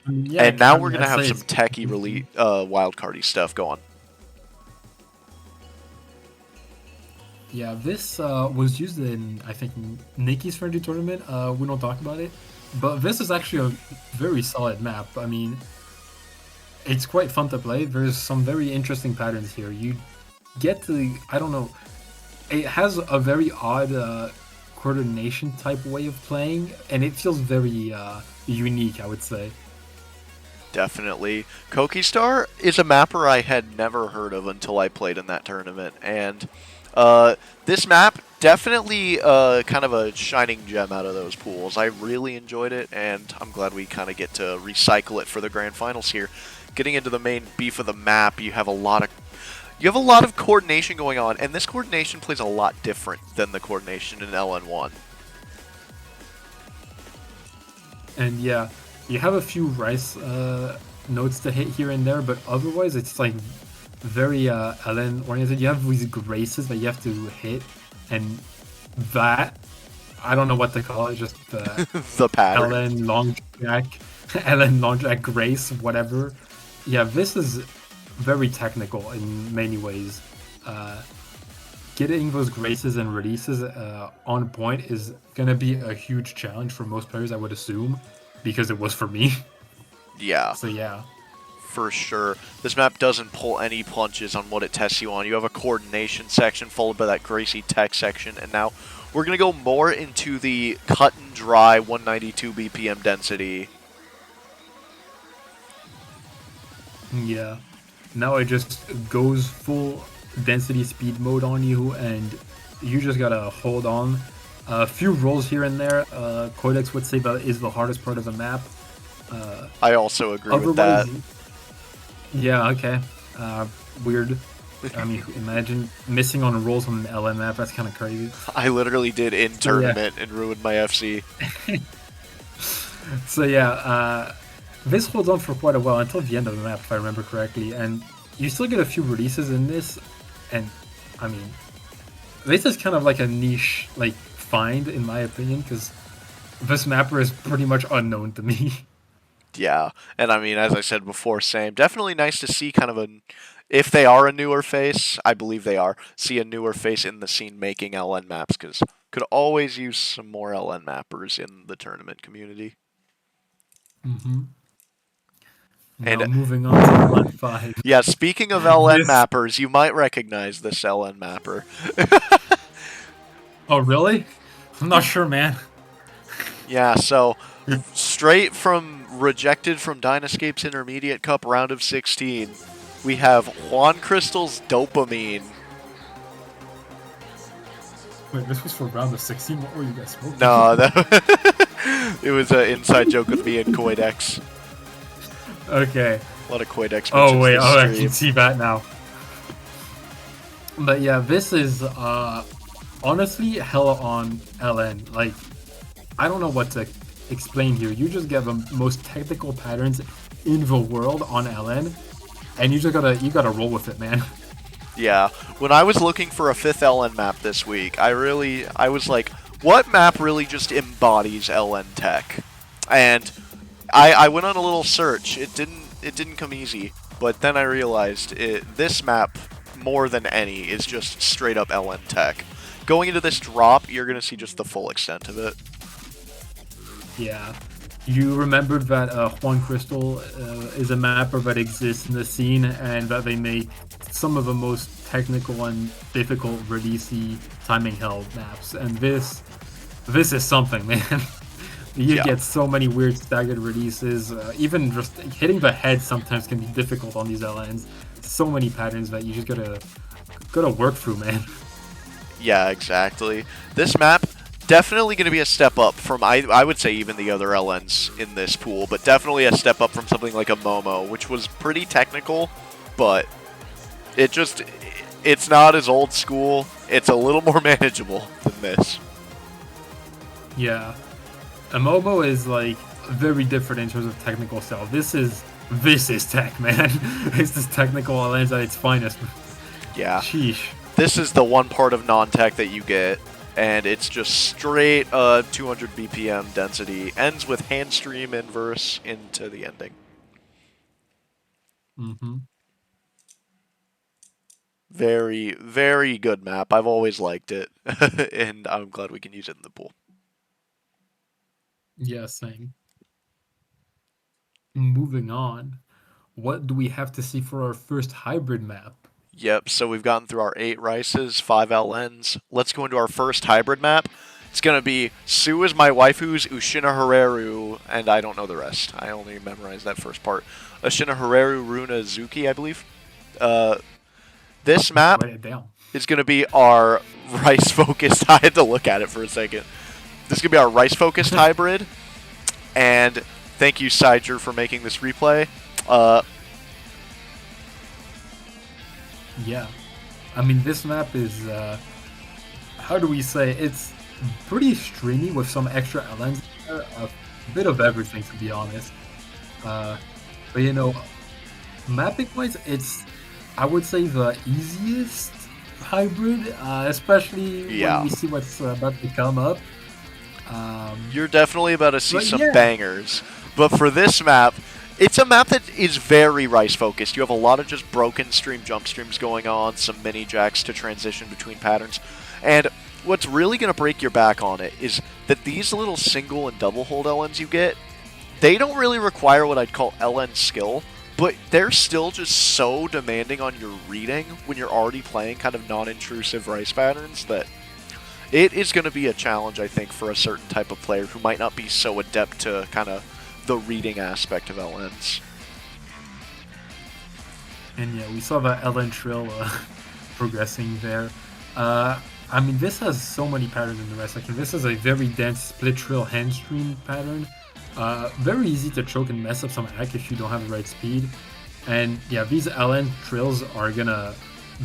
Yeah, and now we're going to have some techie release, wildcardy stuff going. Yeah, this was used in, I think, Nikki's friendly tournament. We don't talk about it. But this is actually a very solid map. I mean, it's quite fun to play. There's some very interesting patterns here. You get to, I don't know, it has a very odd coordination type way of playing, and it feels very unique, I would say. Definitely. Koki Star is a mapper I had never heard of until I played in that tournament, and this map, definitely kind of a shining gem out of those pools. I really enjoyed it, and I'm glad we kind of get to recycle it for the grand finals here. Getting into the main beef of the map, you have a lot of coordination going on, and this coordination plays a lot different than the coordination in LN1. And yeah, you have a few rice notes to hit here and there, but otherwise it's like very LN oriented. You have these graces that you have to hit, and that, I don't know what to call it, just the the pattern. LN long jack, LN long jack grace, whatever. Yeah, this is very technical in many ways. Getting those graces and releases on point is gonna be a huge challenge for most players, I would assume, because it was for me. Yeah. So yeah. For sure. This map doesn't pull any punches on what it tests you on. You have a coordination section followed by that Gracie tech section, and now we're going to go more into the cut and dry 192 BPM density. Yeah. Now it just goes full density speed mode on you, and you just gotta hold on. A few rolls here and there. Codex would say that is the hardest part of the map. I also agree with that. Yeah, okay. Weird. I mean, imagine missing on rolls on an LN map. That's kind of crazy. I literally did in tournament and ruined my FC. So yeah, this holds on for quite a while until the end of the map, if I remember correctly. And you still get a few releases in this, and I mean, this is kind of like a niche find in my opinion, because this mapper is pretty much unknown to me. Yeah, and I mean, as I said before, same. Definitely nice to see kind of if they are a newer face, I believe they are, see a newer face in the scene making LN maps, because could always use some more LN mappers in the tournament community. Mm-hmm. Now moving on to LN 5. Yeah, speaking of LN mappers, you might recognize this LN mapper. Oh, really? I'm not sure, man. Yeah, so straight from rejected from Dynascape's Intermediate Cup round of 16, we have Juan Crystal's Dopamine. Wait, this was for round of 16? What were you guys smoking? No, it was an inside joke with me and Coidex. Okay. A lot of Coidex. Oh wait, I can see that now. But yeah, this is honestly hella on LN. Like, I don't know what to explain here. You just get the most technical patterns in the world on LN, and you gotta roll with it, man. Yeah, when I was looking for a 5th LN map this week, I was like, what map really just embodies LN tech? And I went on a little search. It didn't come easy, but then I realized this map more than any is just straight up LN tech. Going into this drop, you're gonna see just the full extent of it. Yeah. You remembered that Juan Crystal is a mapper that exists in the scene, and that they make some of the most technical and difficult releasey timing held maps. And this is something, man. You Yeah. get so many weird staggered releases. Even just hitting the head sometimes can be difficult on these LNs. So many patterns that you just gotta work through, man. Yeah, exactly. This map definitely going to be a step up from I would say even the other LNs in this pool, but definitely a step up from something like a Momo, which was pretty technical, but it's not as old school. It's a little more manageable than this. Yeah. A MOBO is like very different in terms of technical style. This is tech, man. It's this technical LNs at its finest. Yeah. Sheesh. This is the one part of non-tech that you get, and it's just straight 200 BPM density. Ends with hand stream inverse into the ending. Mm-hmm. Very, very good map. I've always liked it, and I'm glad we can use it in the pool. Yeah, same. Moving on. What do we have to see for our first hybrid map? Yep, so we've gotten through our 8 Rices, 5 LNs. Let's go into our first hybrid map. It's going to be Sue is my waifu's Ushina Hareru, and I don't know the rest. I only memorized that first part. Ushina Hareru Runa Zuki, I believe. This map Write it down. is going to be our rice-focused... I had to look at it for a second. This is going to be our rice-focused hybrid, and thank you, Sider, for making this replay. Yeah. I mean, this map is, how do we say, it's pretty streamy with some extra LNs, a bit of everything, to be honest. But you know, mapping-wise, it's, I would say, the easiest hybrid, especially when we see what's about to come up. You're definitely about to see some yeah. bangers. But for this map, it's a map that is very rice-focused. You have a lot of just broken stream jump streams going on, some mini jacks to transition between patterns. And what's really going to break your back on it is that these little single and double hold LNs you get, they don't really require what I'd call LN skill, but they're still just so demanding on your reading when you're already playing kind of non-intrusive rice patterns that it is going to be a challenge, I think, for a certain type of player who might not be so adept to kind of the reading aspect of LNs. And yeah, we saw that LN Trill progressing there. I mean, this has so many patterns in the rest section. This is a very dense split trill hand stream pattern. Very easy to choke and mess up some act if you don't have the right speed. And yeah, these LN trills are gonna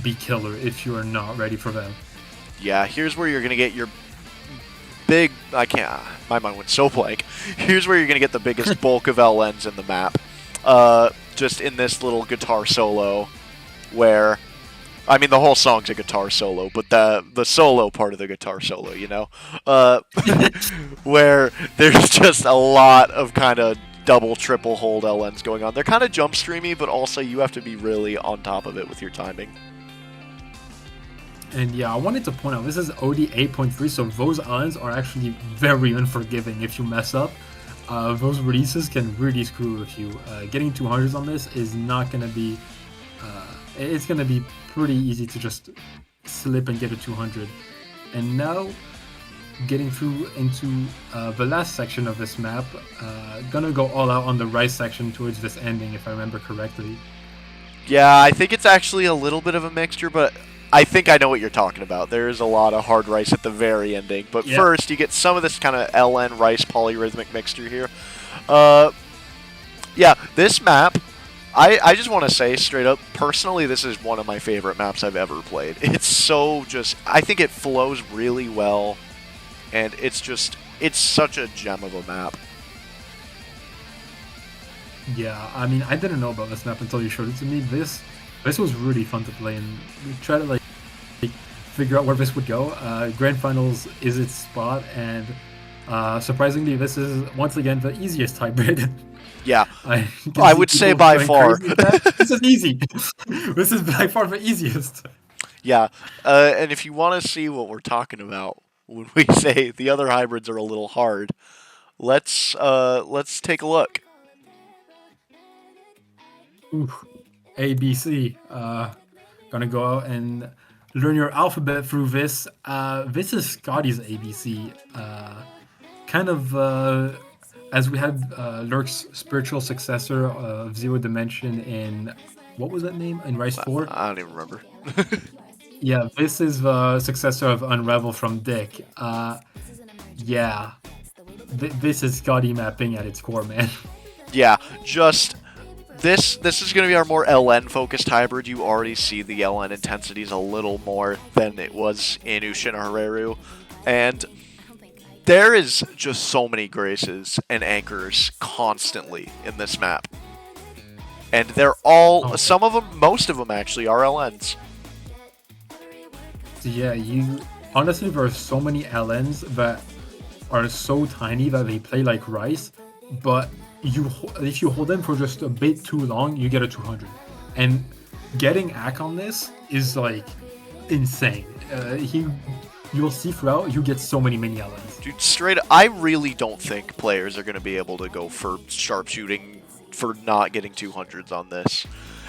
be killer if you are not ready for them. Yeah, here's where you're going to get your big... I can't... My mind went so blank. Here's where you're going to get the biggest bulk of LNs in the map. Just in this little guitar solo where... I mean, the whole song's a guitar solo, but the solo part of the guitar solo, you know? Where there's just a lot of kind of double, triple hold LNs going on. They're kind of jump streamy, but also you have to be really on top of it with your timing. And yeah, I wanted to point out, this is OD 8.3, so those LNs are actually very unforgiving if you mess up. Those releases can really screw with you. Getting 200s on this is not going to be... it's going to be pretty easy to just slip and get a 200. And now, getting through into the last section of this map, gonna go all out on the right section towards this ending, if I remember correctly. Yeah, I think it's actually a little bit of a mixture, but I think I know what you're talking about. There's a lot of hard rice at the very ending, but first you get some of this kind of LN rice polyrhythmic mixture here. Yeah, this map, I just want to say straight up, personally, this is one of my favorite maps I've ever played. It's so just, I think it flows really well, and it's just, it's such a gem of a map. Yeah, I mean, I didn't know about this map until you showed it to me. This was really fun to play, and we try to like figure out where this would go. Grand Finals is its spot, and surprisingly, this is once again the easiest hybrid. Yeah, I can I see would say people by going far. crazy with that. This is easy. This is by far the easiest. Yeah, and if you want to see what we're talking about when we say the other hybrids are a little hard, let's take a look. Oof. ABC. Gonna go out and learn your alphabet through this. This is Scotty's ABC. Kind of as we had Lurk's spiritual successor of Zero Dimension in what was that name in Rise 4? I don't even remember. Yeah, this is the successor of Unravel from Dick. Yeah, this is Scotty mapping at its core, man. Yeah, just this is going to be our more LN focused hybrid. You already see the LN intensities a little more than it was in Ushin Hareru, and there is just so many graces and anchors constantly in this map. And they're all, some of them, most of them actually, are LNs. So yeah, honestly, there are so many LNs that are so tiny that they play like rice, but if you hold them for just a bit too long, you get a 200. And getting Ack on this is like insane. You'll see throughout, you get so many mini LNs. Dude, straight up, I really don't think players are going to be able to go for sharpshooting for not getting 200s on this.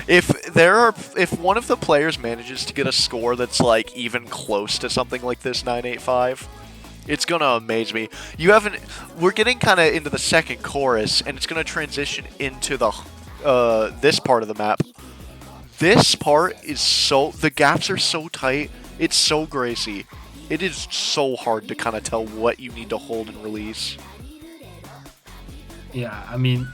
If one of the players manages to get a score that's like even close to something like this 985, it's gonna amaze me. We're getting kind of into the second chorus, and it's gonna transition into the this part of the map. This part is the gaps are so tight. It's so gracy. It is so hard to kind of tell what you need to hold and release. Yeah, I mean,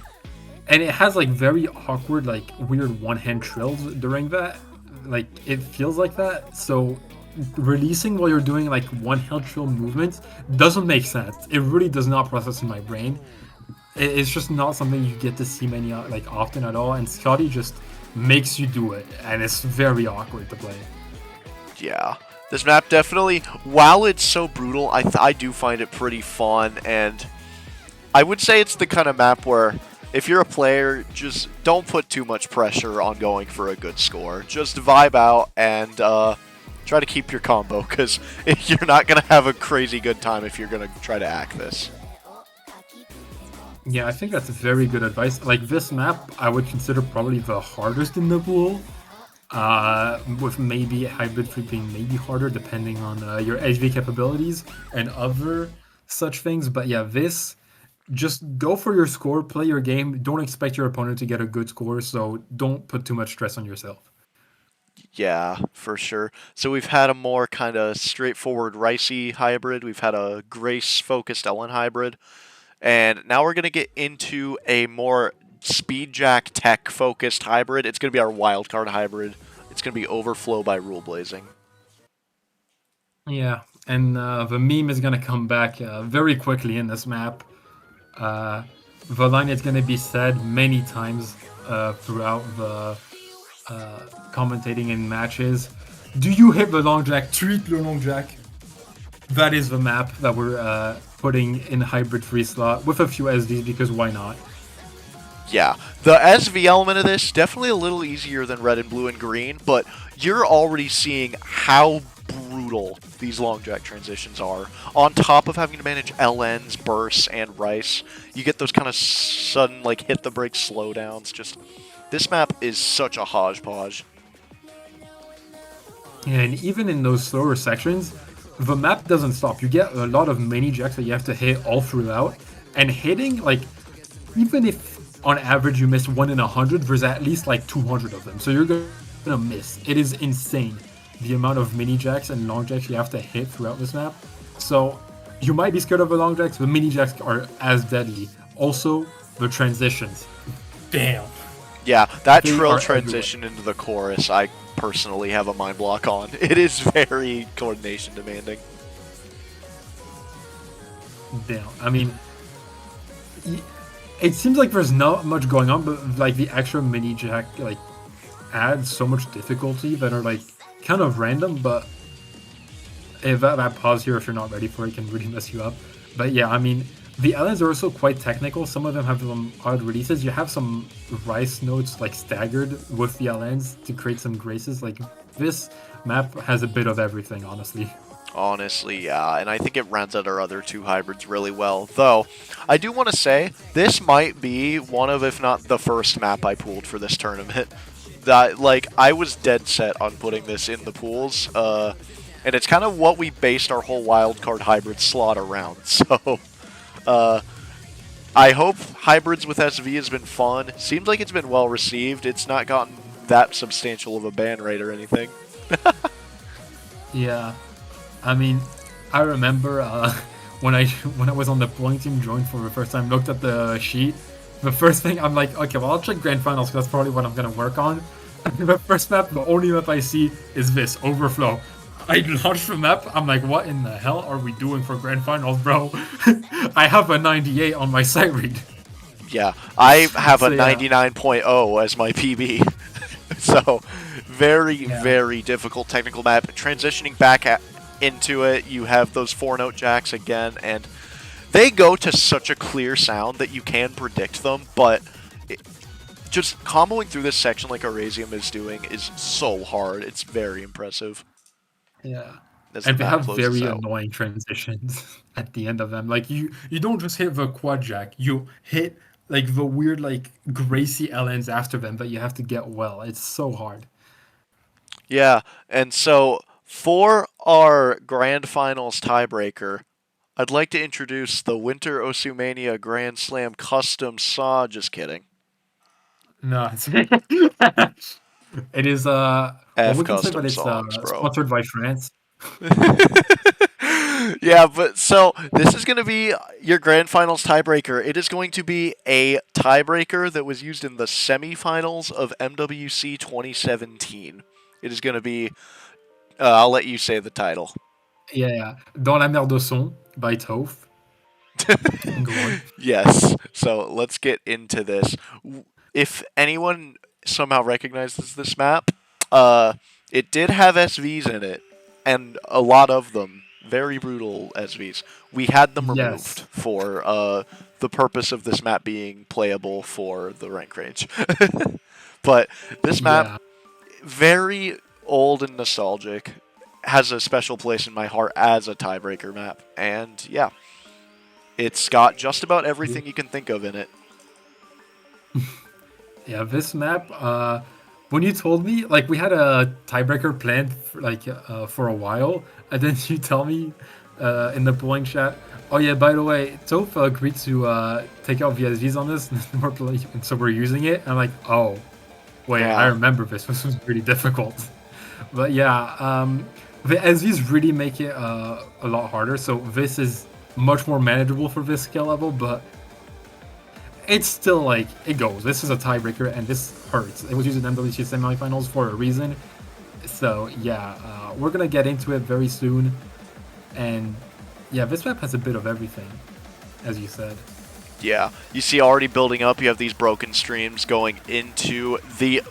and it has like very awkward, like weird one-hand trills during that. Like it feels like that. So releasing while you're doing like one-hand trill movements doesn't make sense. It really does not process in my brain. It's just not something you get to see many like often at all. And Scotty just makes you do it, and it's very awkward to play. Yeah. This map definitely, while it's so brutal, I do find it pretty fun, and I would say it's the kind of map where if you're a player, just don't put too much pressure on going for a good score. Just vibe out and try to keep your combo, because you're not going to have a crazy good time if you're going to try to act this. Yeah, I think that's very good advice. Like this map, I would consider probably the hardest in the pool. With maybe hybrid free being maybe harder depending on your HV capabilities and other such things. But yeah, this, just go for your score, play your game. Don't expect your opponent to get a good score, so don't put too much stress on yourself. Yeah, for sure. So we've had a more kind of straightforward Ricey hybrid. We've had a Grace-focused Ellen hybrid. And now we're going to get into a more Speedjack tech-focused hybrid. It's going to be our wildcard hybrid. It's going to be Overflow by Rule Blazing. Yeah, and the meme is going to come back very quickly in this map. The line is going to be said many times throughout the commentating in matches. Do you hit the long jack? Treat the long jack. That is the map that we're putting in hybrid free slot with a few SDs, because why not? Yeah, the SV element of this, definitely a little easier than red and blue and green, but you're already seeing how brutal these long jack transitions are. On top of having to manage LNs, bursts, and rice, you get those kind of sudden, like, hit the brake slowdowns. Just, this map is such a hodgepodge. And even in those slower sections, the map doesn't stop. You get a lot of mini jacks that you have to hit all throughout, and hitting, like, even if on average you miss 1 in 100, there's at least like 200 of them, so you're gonna miss. It is insane the amount of mini jacks and long jacks you have to hit throughout this map. So you might be scared of the long jacks, but mini jacks are as deadly. Also, the transitions. Damn. Yeah, that trill transition into the chorus, I personally have a mind block on. It is very coordination demanding. Damn. I mean, It seems like there's not much going on, but like the extra mini jack like adds so much difficulty that are like kind of random. But if that pause here, if you're not ready for it, can really mess you up. But yeah, I mean, the islands are also quite technical. Some of them have some odd releases. You have some rice notes like staggered with the islands to create some graces. Like this map has a bit of everything, honestly. Honestly, yeah, and I think it rounds out our other two hybrids really well. Though, I do want to say, this might be one of, if not the first map I pulled for this tournament. That, like, I was dead set on putting this in the pools, and it's kind of what we based our whole wildcard hybrid slot around. So, uh, I hope hybrids with SV has been fun. Seems like it's been well received. It's not gotten that substantial of a ban rate or anything. Yeah, I mean, I remember when I was on the pulling team, joined for the first time, looked at the sheet. The first thing I'm like, okay, well I'll check grand finals because that's probably what I'm gonna work on. And the first map, the only map I see is this overflow. I launched the map. I'm like, what in the hell are we doing for grand finals, bro? I have a 98 on my sight read. Yeah, I have a So yeah, 99.0 as my PB. So, very, yeah, very difficult technical map. Transitioning back into it, you have those 4-note jacks again, and they go to such a clear sound that you can predict them, but just comboing through this section like Arasium is doing is so hard. It's very impressive yeah. as the And they map have closes very out. annoying transitions at the end of them. Like you don't just hit the quad jack. You hit like the weird like Gracie LNs after them that you have to get well. It's so hard. Yeah, and so for our Grand Finals tiebreaker, I'd like to introduce the Winter Osumania Grand Slam Custom Saw. Just kidding. No, it is well F we can say custom that it's songs, bro. sponsored by France. Yeah, but so this is going to be your grand finals tiebreaker. It is going to be a tiebreaker that was used in the semifinals of MWC 2017. It is going to be. I'll let you say the title. Yeah, yeah. Dans la mer de son by Toph. Go on. Yes. So let's get into this. If anyone somehow recognizes this map, uh, it did have SVs in it, and a lot of them. Very brutal SVs. We had them removed Yes. for the purpose of this map being playable for the rank range. But this map, Yeah. very old and nostalgic, has a special place in my heart as a tiebreaker map. And yeah, it's got just about everything you can think of in it. Yeah, this map, when you told me, like, we had a tiebreaker planned for, like, for a while, and then you tell me in the polling chat, oh yeah, by the way, Toph agreed to take out VSVs on this, and so we're using it. I'm like, oh, wait, I Yeah. remember this. This was pretty difficult. But yeah, the SVs really make it a lot harder, so this is much more manageable for this skill level, but it's still like it goes. This is a tiebreaker, and this hurts. It was used in MWC semifinals for a reason. So yeah, we're gonna get into it very soon, and yeah, this map has a bit of everything, as you said. Yeah, you see already building up, you have these broken streams going into the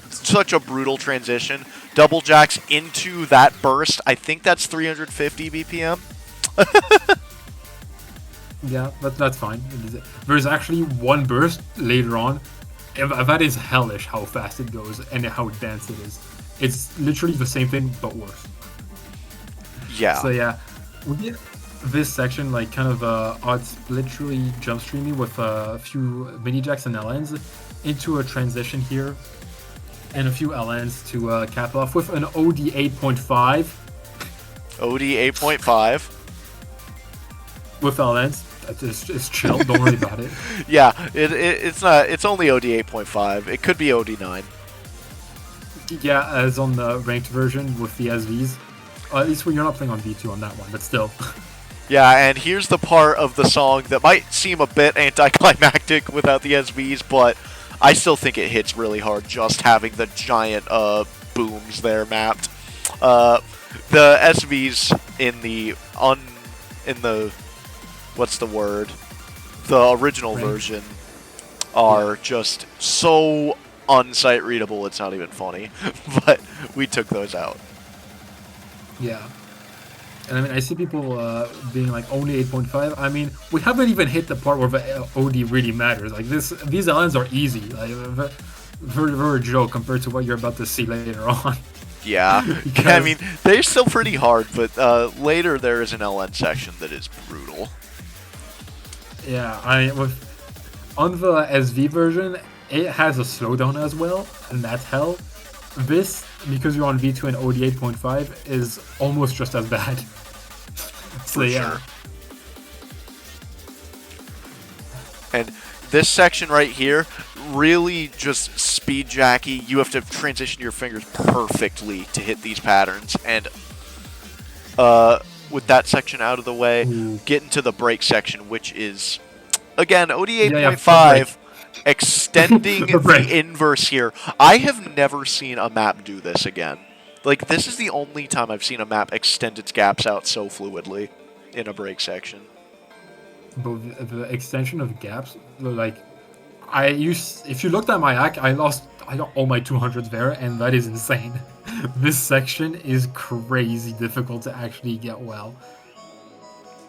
such a brutal transition. Double jacks into that burst. I think that's 350 BPM. Yeah, that's fine. There's actually one burst later on. That is hellish how fast it goes and how dense it is. It's literally the same thing but worse. Yeah. So yeah, we get this section like kind of odd split tree jump streamy with a few mini jacks and LNs into a transition here, and a few LNs to cap off with an OD 8.5 OD 8.5. with LNs. It's chill. Don't worry about it. Yeah, it's not. It's only OD 8.5. It could be OD 9. Yeah, as on the ranked version with the SVs. At least when you're not playing on V2 on that one, but still. Yeah, and here's the part of the song that might seem a bit anticlimactic without the SVs, but I still think it hits really hard just having the giant booms there mapped. The SVs in the what's the word? the original Right. version are Yeah. just so unsight readable, it's not even funny. But we took those out. Yeah. And I mean, I see people being like only 8.5. I mean, we haven't even hit the part where the OD really matters. Like these islands are easy. Like very joke compared to what you're about to see later on. Yeah, I Because mean, they're still pretty hard, but later there is an LN section that is brutal. yeah, on the SV version, it has a slowdown as well, and that's hell. This, because you're on V2 and OD 8.5, is almost just as bad. So For yeah. sure. And this section right here, really just speed jacky. You have to transition your fingers perfectly to hit these patterns. And with that section out of the way, Ooh. get into the break section, which is, again, OD Yeah, 8.5, extending the break. the inverse here. I have never seen a map do this again. Like, this is the only time I've seen a map extend its gaps out so fluidly in a break section. But the extension of gaps, like if you looked at my act, I got all my 200s there, and that is insane. This section is crazy difficult to actually get well.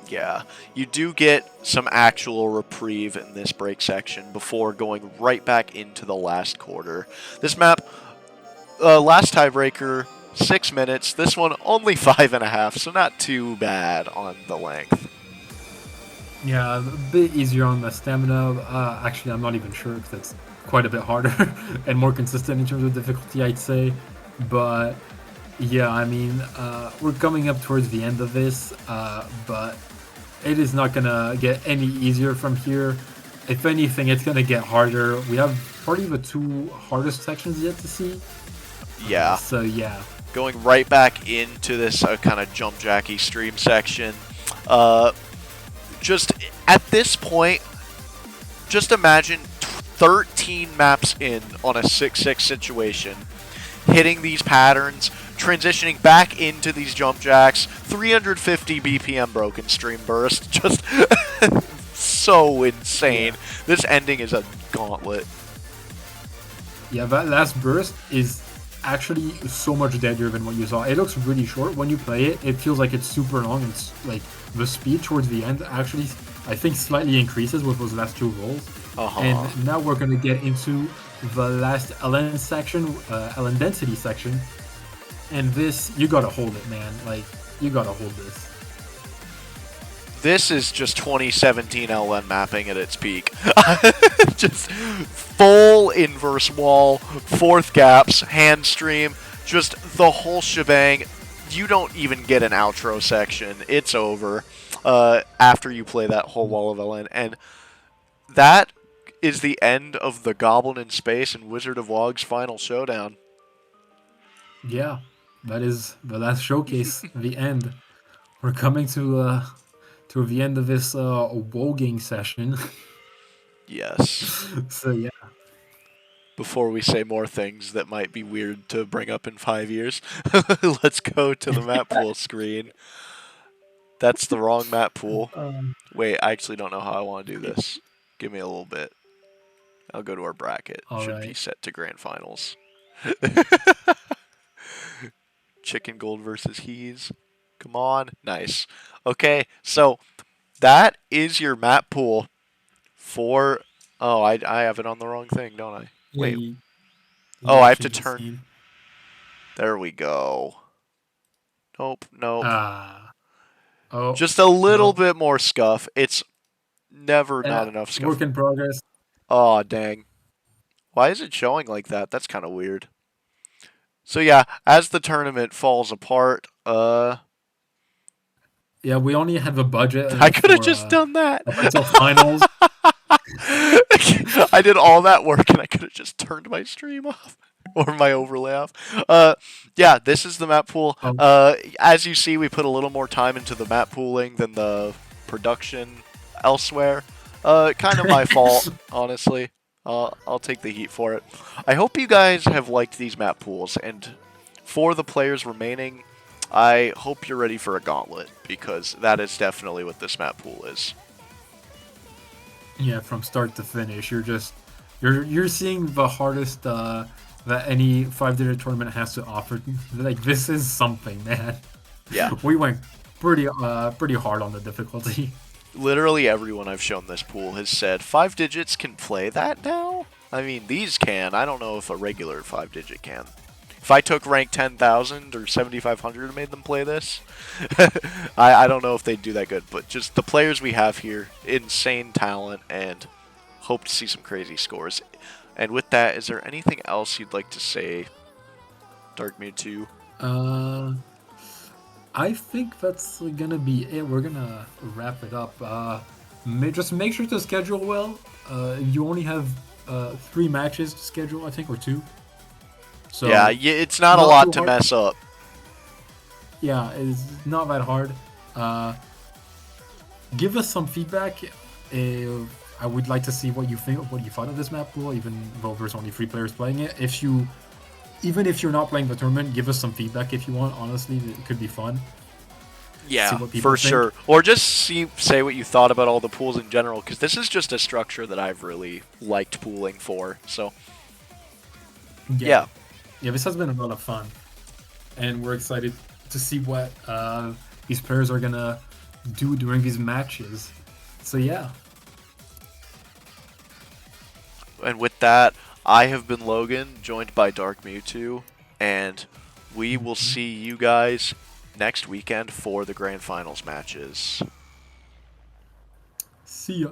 Yeah, you do get some actual reprieve in this break section before going right back into the last quarter. This map, last tiebreaker, 6 minutes. This one only 5.5, so not too bad on the length. Yeah, a bit easier on the stamina. Actually, I'm not even sure if that's quite a bit harder and more consistent in terms of difficulty, I'd say. But yeah, I mean, we're coming up towards the end of this, but it is not gonna get any easier from here. If anything, it's gonna get harder. We have probably the two hardest sections yet to see. Yeah. So yeah. Going right back into this kind of jump jacky stream section. Just at this point, just imagine 13 maps in on a 6-6 situation, hitting these patterns, transitioning back into these jump jacks, 350 BPM broken stream burst, just so insane. Yeah. This ending is a gauntlet. Yeah, that last burst is actually so much deadlier than what you saw. It looks really short. When you play it, it feels like it's super long. It's like the speed towards the end actually, I think, slightly increases with those last two rolls. And now we're going to get into the last LN section, LN density section. And this, you got to hold it, man. Like, you got to hold this. This is just 2017 LN mapping at its peak. Just full inverse wall, fourth gaps, hand stream, just the whole shebang. You don't even get an outro section. It's over after you play that whole wall of LN. And that is the end of the Goblin in Space and Wizard of Wog's final showdown. Yeah, that is the last showcase, the end. We're coming to the end of this woging session. Yes. So yeah. Before we say more things that might be weird to bring up in 5 years, let's go to the map pool screen. That's the wrong map pool. Wait, I actually don't know how I want to do this. Give me a little bit. I'll go to our bracket. Should be set to grand finals. Chicken Gold versus He's. Come on. Nice. Okay, so that is your map pool for... Oh, I have it on the wrong thing, don't I? Wait. Oh, I have to turn... There we go. Nope. Oh, just a little bit more scuff. It's never not enough scuff. Work in progress. Oh, dang. Why is it showing like that? That's kind of weird. So yeah, as the tournament falls apart, yeah, we only have a budget. I could have just done that. Up until finals. I did all that work and I could have just turned my stream off. Or my overlay off. Yeah, this is the map pool. As you see, we put a little more time into the map pooling than the production elsewhere. Kind of my fault, honestly. I'll take the heat for it. I hope you guys have liked these map pools, and for the players remaining, I hope you're ready for a gauntlet, because that is definitely what this map pool is. Yeah, from start to finish, you're seeing the hardest that any 5-digit tournament has to offer. Like this is something, man. Yeah. We went pretty hard on the difficulty. Literally everyone I've shown this pool has said 5 digits can play that now? I mean, these can. I don't know if a regular 5 digit can. If I took rank 10,000 or 7,500 and made them play this, I don't know if they'd do that good. But just the players we have here, insane talent, and hope to see some crazy scores. And with that, is there anything else you'd like to say, Dark Mewtwo? Uh, I think that's gonna be it. We're gonna wrap it up. Just make sure to schedule well. You only have 3 matches to schedule, I think, or 2. Yeah, So it's not a not too lot to hard. mess up. Yeah, it's not that hard. Uh, give us some feedback. I would like to see what you think, what you thought of this map pool, even though there's only 3 players playing it. Even if you're not playing the tournament, give us some feedback if you want. Honestly, it could be fun. See Yeah, what people for think. sure. Or just say what you thought about all the pools in general, because this is just a structure that I've really liked pooling for. So, Yeah, yeah. yeah. This has been a lot of fun, and we're excited to see what these players are gonna do during these matches. So yeah. And with that, I have been Logan, joined by Dark Mewtwo, and we will Mhm. see you guys next weekend for the Grand Finals matches. See ya.